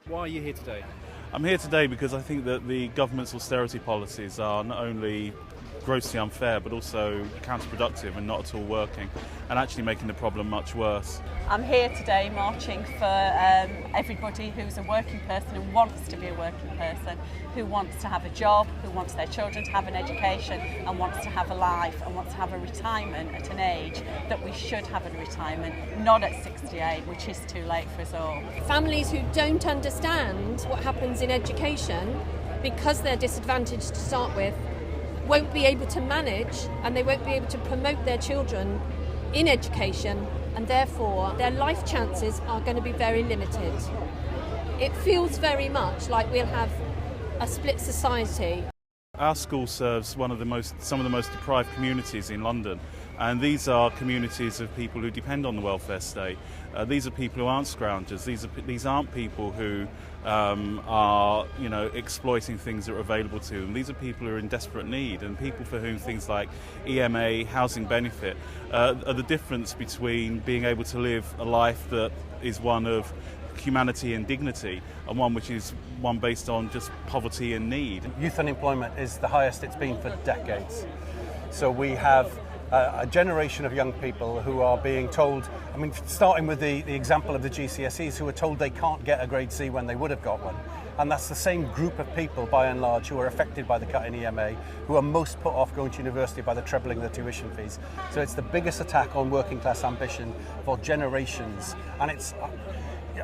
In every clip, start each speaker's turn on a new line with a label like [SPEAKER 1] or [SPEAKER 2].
[SPEAKER 1] Why are you here today?
[SPEAKER 2] I'm here today because I think that the government's austerity policies are not only grossly unfair but also counterproductive and not at all working, and actually making the problem much worse.
[SPEAKER 3] I'm here today marching for everybody who's a working person and wants to be a working person, who wants to have a job, who wants their children to have an education and wants to have a life and wants to have a retirement at an age that we should have a retirement, not at 68, which is too late for us all.
[SPEAKER 4] Families who don't understand what happens in education because they're disadvantaged to start with won't be able to manage, and they won't be able to promote their children in education, and therefore their life chances are going to be very limited. It feels very much like we'll have a split society.
[SPEAKER 2] Our school serves some of the most deprived communities in London, and these are communities of people who depend on the welfare state. These are people who aren't scroungers. These aren't people who are exploiting things that are available to them. These are people who are in desperate need, and people for whom things like EMA, housing benefit, are the difference between being able to live a life that is one of humanity and dignity, and one which is one based on just poverty and need.
[SPEAKER 5] Youth unemployment is the highest it's been for decades. So we have a generation of young people who are being told, starting with the example of the GCSEs, who are told they can't get a grade C when they would have got one. And that's the same group of people, by and large, who are affected by the cut in EMA, who are most put off going to university by the trebling of the tuition fees. So it's the biggest attack on working class ambition for generations. And it's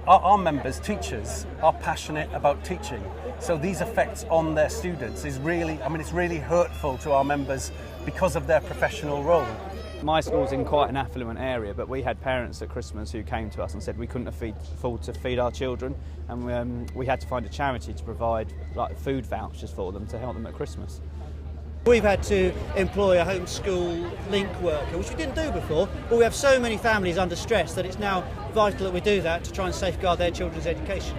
[SPEAKER 5] our members, teachers, are passionate about teaching. So these effects on their students is really, it's really hurtful to our members because of their professional role.
[SPEAKER 1] My school's in quite an affluent area, but we had parents at Christmas who came to us and said we couldn't afford to feed our children, and we had to find a charity to provide food vouchers for them to help them at Christmas.
[SPEAKER 6] We've had to employ a homeschool link worker, which we didn't do before, but we have so many families under stress that it's now vital that we do that to try and safeguard their children's education.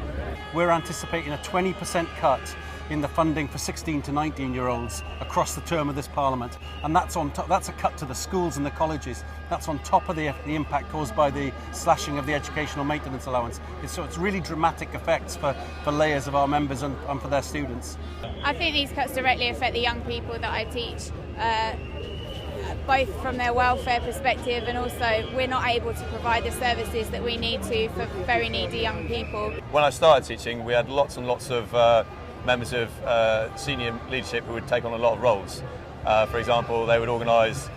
[SPEAKER 5] We're anticipating a 20% cut in the funding for 16 to 19-year-olds across the term of this Parliament, and that's on top. That's a cut to the schools and the colleges. That's on top of the impact caused by the slashing of the educational maintenance allowance. It's really dramatic effects for layers of our members and for their students.
[SPEAKER 7] I think these cuts directly affect the young people that I teach, both from their welfare perspective, and also we're not able to provide the services that we need to for very needy young people.
[SPEAKER 8] When I started teaching, we had lots and lots of members of senior leadership who would take on a lot of roles. For example, they would organise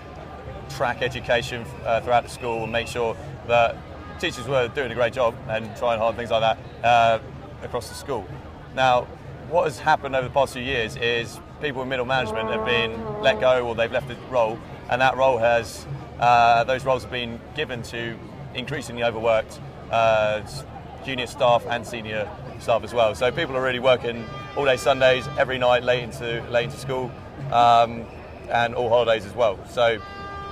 [SPEAKER 8] track education throughout the school and make sure that teachers were doing a great job and trying hard, things like that, across the school. Now, what has happened over the past few years is people in middle management have been let go, or they've left the role, and that role has, those roles have been given to increasingly overworked junior staff and senior staff as well. So people are really working all day Sundays, every night, late into school, and all holidays as well. So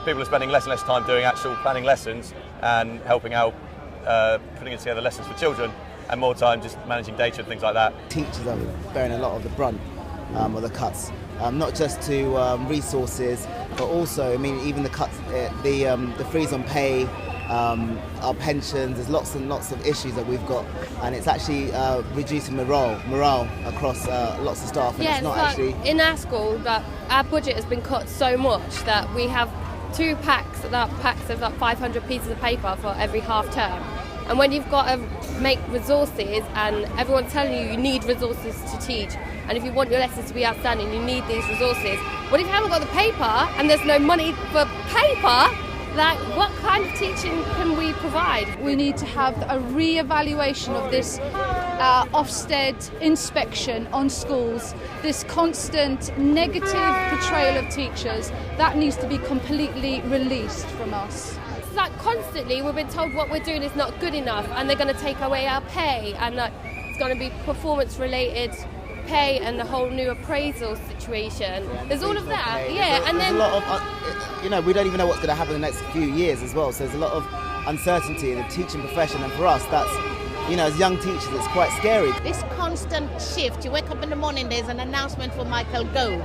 [SPEAKER 8] people are spending less and less time doing actual planning lessons and helping out, putting together lessons for children, and more time just managing data and things like that.
[SPEAKER 9] Teachers are bearing a lot of the brunt of the cuts, not just to resources, but also, even the cuts, the freeze on pay, our pensions. There's lots and lots of issues that we've got, and it's actually reducing morale across lots of staff. And
[SPEAKER 4] Yeah,
[SPEAKER 9] it's not actually
[SPEAKER 4] in our school that our budget has been cut so much that we have two packs of 500 pieces of paper for every half term. And when you've got to make resources, and everyone's telling you need resources to teach, and if you want your lessons to be outstanding, you need these resources. What if you haven't got the paper and there's no money for paper? What kind of teaching can we provide?
[SPEAKER 10] We need to have a re-evaluation of this Ofsted inspection on schools, this constant negative portrayal of teachers. That needs to be completely released from us.
[SPEAKER 4] It's like constantly we've been told what we're doing is not good enough, and they're going to take away our pay, and it's going to be performance-related pay and the whole new appraisal situation. There's all of that, and then
[SPEAKER 9] a lot of, we don't even know what's going to happen in the next few years as well. So there's a lot of uncertainty in the teaching profession, and for us, that's, as young teachers, it's quite scary.
[SPEAKER 11] This constant shift. You wake up in the morning, there's an announcement for Michael Gove.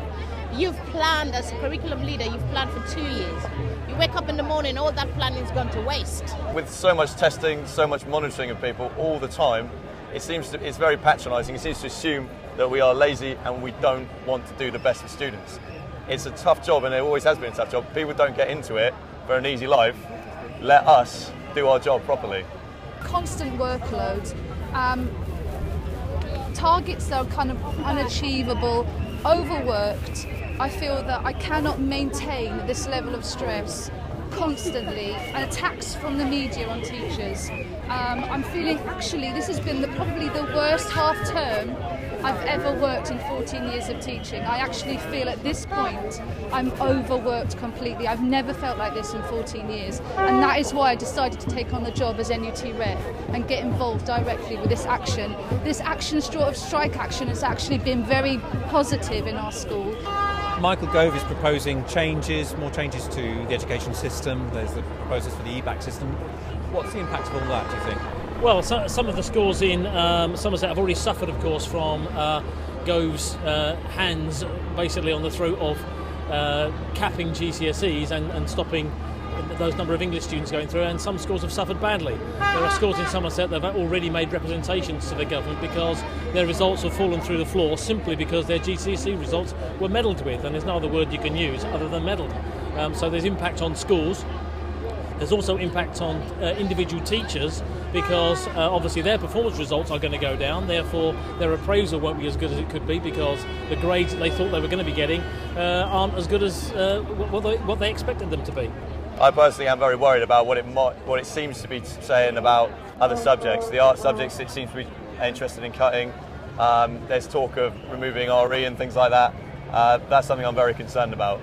[SPEAKER 11] You've planned as a curriculum leader. You've planned for 2 years. You wake up in the morning, all that planning's gone to waste.
[SPEAKER 8] With so much testing, so much monitoring of people all the time, it's very patronising. It seems to assume that we are lazy and we don't want to do the best for students. It's a tough job, and it always has been a tough job. People don't get into it for an easy life. Let us do our job properly.
[SPEAKER 10] Constant workload, targets that are kind of unachievable, overworked. I feel that I cannot maintain this level of stress constantly, and attacks from the media on teachers. I'm feeling actually this has been probably the worst half term I've ever worked in 14 years of teaching. I actually feel at this point I'm overworked completely. I've never felt like this in 14 years, and that is why I decided to take on the job as NUT Rep and get involved directly with this action. This action, sort of strike action, has actually been very positive in our school.
[SPEAKER 12] Michael Gove is proposing changes, more changes to the education system. There's the proposals for the EBAC system. What's the impact of all that, do you think?
[SPEAKER 13] Well, some of the schools in Somerset have already suffered, of course, from Gove's hands basically on the throat of capping GCSEs and stopping those number of English students going through, and some schools have suffered badly. There are schools in Somerset that have already made representations to the government because their results have fallen through the floor simply because their GCSE results were meddled with, and there's no other word you can use other than meddled. So there's impact on schools. There's also impact on individual teachers because obviously their performance results are going to go down, therefore their appraisal won't be as good as it could be because the grades that they thought they were going to be getting aren't as good as what they expected them to be.
[SPEAKER 8] I personally am very worried about what it seems to be saying about other subjects. The art subjects it seems to be interested in cutting. There's talk of removing RE and things like that. That's something I'm very concerned about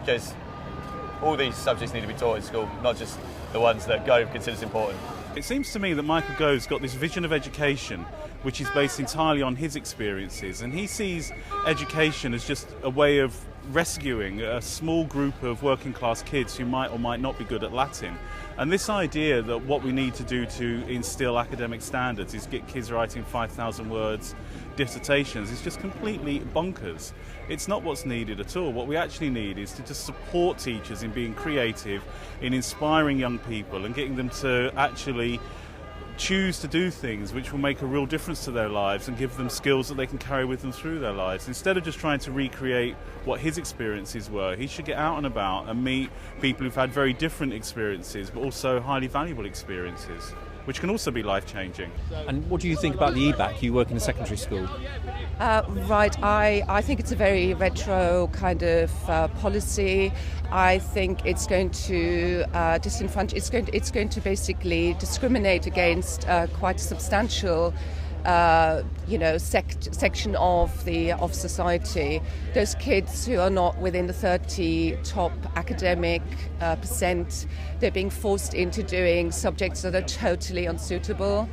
[SPEAKER 8] because all these subjects need to be taught in school, not just the ones that Gove considers important.
[SPEAKER 2] It seems to me that Michael Gove's got this vision of education which is based entirely on his experiences, and he sees education as just a way of rescuing a small group of working class kids who might or might not be good at Latin. And this idea that what we need to do to instill academic standards is get kids writing 5,000 words dissertations is just completely bonkers. It's not what's needed at all. What we actually need is to just support teachers in being creative, in inspiring young people and getting them to actually choose to do things which will make a real difference to their lives and give them skills that they can carry with them through their lives. Instead of just trying to recreate what his experiences were, he should get out and about and meet people who've had very different experiences but also highly valuable experiences, which can also be life-changing.
[SPEAKER 12] And what do you think about the EBAC? You work in a secondary school.
[SPEAKER 14] Right, I think it's a very retro kind of policy. I think it's going to disenfranchise. It's going to basically discriminate against quite a substantial, section of society. Those kids who are not within the 30 top academic percent, they're being forced into doing subjects that are totally unsuitable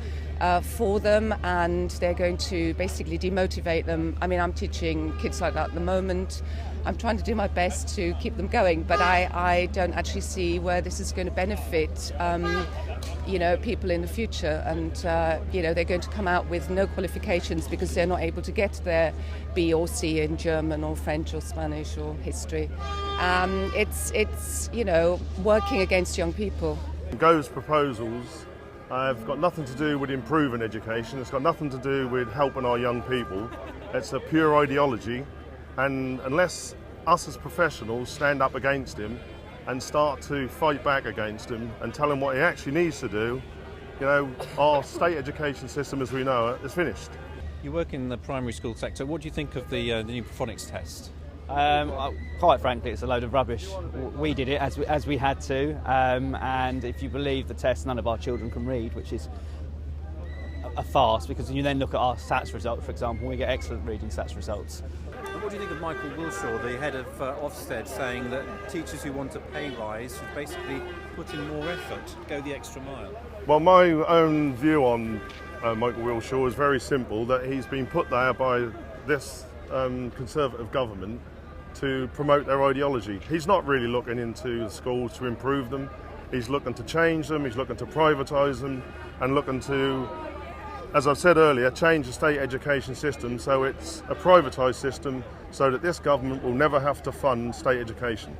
[SPEAKER 14] for them, and they're going to basically demotivate them. I mean, I'm teaching kids like that at the moment. I'm trying to do my best to keep them going, but I don't actually see where this is going to benefit people in the future, and they're going to come out with no qualifications because they're not able to get their B or C in German or French or Spanish or history. It's working against young people.
[SPEAKER 15] Gove's proposals have got nothing to do with improving education. It's got nothing to do with helping our young people. It's a pure ideology, and unless us as professionals stand up against him and start to fight back against him and tell him what he actually needs to do, our state education system as we know it is finished.
[SPEAKER 12] You work in the primary school sector. What do you think of the new phonics test?
[SPEAKER 1] Quite frankly, it's a load of rubbish. We did it as we had to, and if you believe the test, none of our children can read, which is a farce, because you then look at our SATS results, for example, we get excellent reading SATS results.
[SPEAKER 12] And what do you think of Michael Wilshaw, the head of Ofsted, saying that teachers who want a pay rise should basically put in more effort, go the extra mile?
[SPEAKER 15] Well, my own view on Michael Wilshaw is very simple, that he's been put there by this Conservative government to promote their ideology. He's not really looking into the schools to improve them. He's looking to change them, he's looking to privatise them, and looking to, as I've said earlier, change the state education system so it's a privatised system so that this government will never have to fund state education.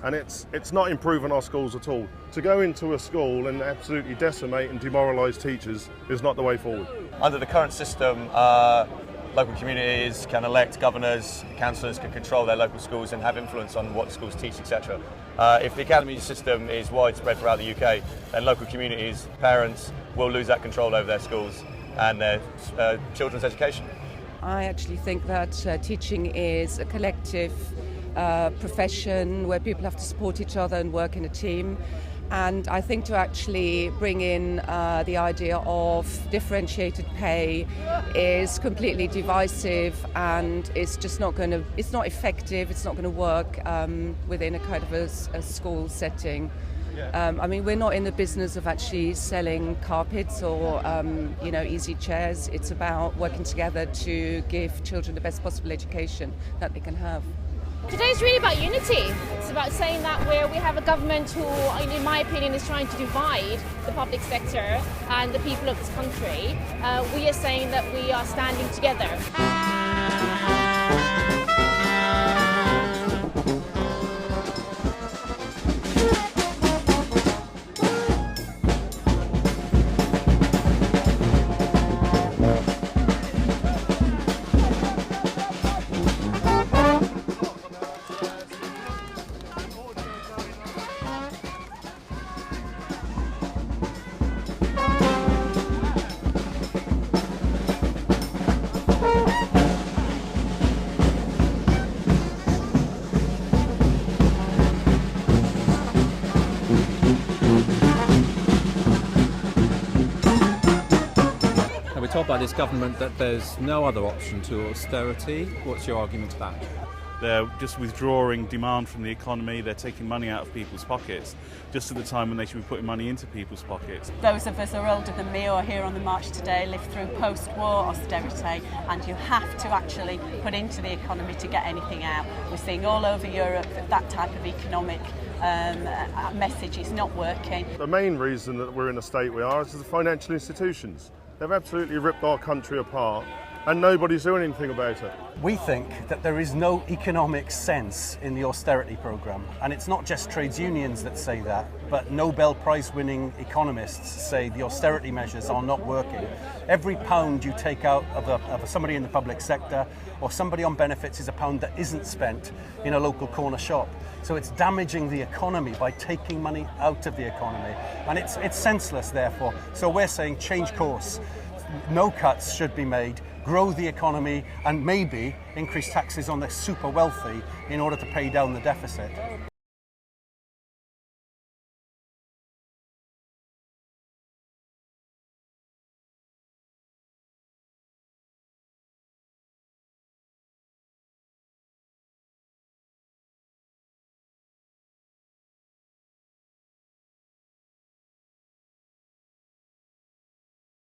[SPEAKER 15] and it's not improving our schools at all. To go into a school and absolutely decimate and demoralise teachers is not the way forward.
[SPEAKER 8] Under the current system, local communities can elect governors, councillors can control their local schools and have influence on what schools teach, etc. If the academy system is widespread throughout the UK, then local communities, parents will lose that control over their schools and their children's education.
[SPEAKER 14] I actually think that teaching is a collective profession where people have to support each other and work in a team. And I think to actually bring in the idea of differentiated pay is completely divisive, and it's just not effective, it's not going to work within a kind of a school setting. I mean, we're not in the business of actually selling carpets or, easy chairs. It's about working together to give children the best possible education that they can have.
[SPEAKER 16] Today's really about unity. It's about saying that we have a government who, in my opinion, is trying to divide the public sector and the people of this country. We are saying that we are standing together.
[SPEAKER 12] We're told by this government that there's no other option to austerity. What's your argument to that?
[SPEAKER 2] They're just withdrawing demand from the economy, they're taking money out of people's pockets, just at the time when they should be putting money into people's pockets.
[SPEAKER 3] Those of us who are older than me or are here on the march today lived through post-war austerity, and you have to actually put into the economy to get anything out. We're seeing all over Europe that type of economic message is not working.
[SPEAKER 15] The main reason that we're in the state we are is the financial institutions. They've absolutely ripped our country apart, and nobody's doing anything about it.
[SPEAKER 5] We think that there is no economic sense in the austerity programme, and it's not just trades unions that say that, but Nobel Prize winning economists say the austerity measures are not working. Every pound you take out of somebody in the public sector or somebody on benefits is a pound that isn't spent in a local corner shop. So it's damaging the economy by taking money out of the economy, and it's senseless therefore. So we're saying change course. No cuts should be made, grow the economy, and maybe increase taxes on the super wealthy in order to pay down the deficit.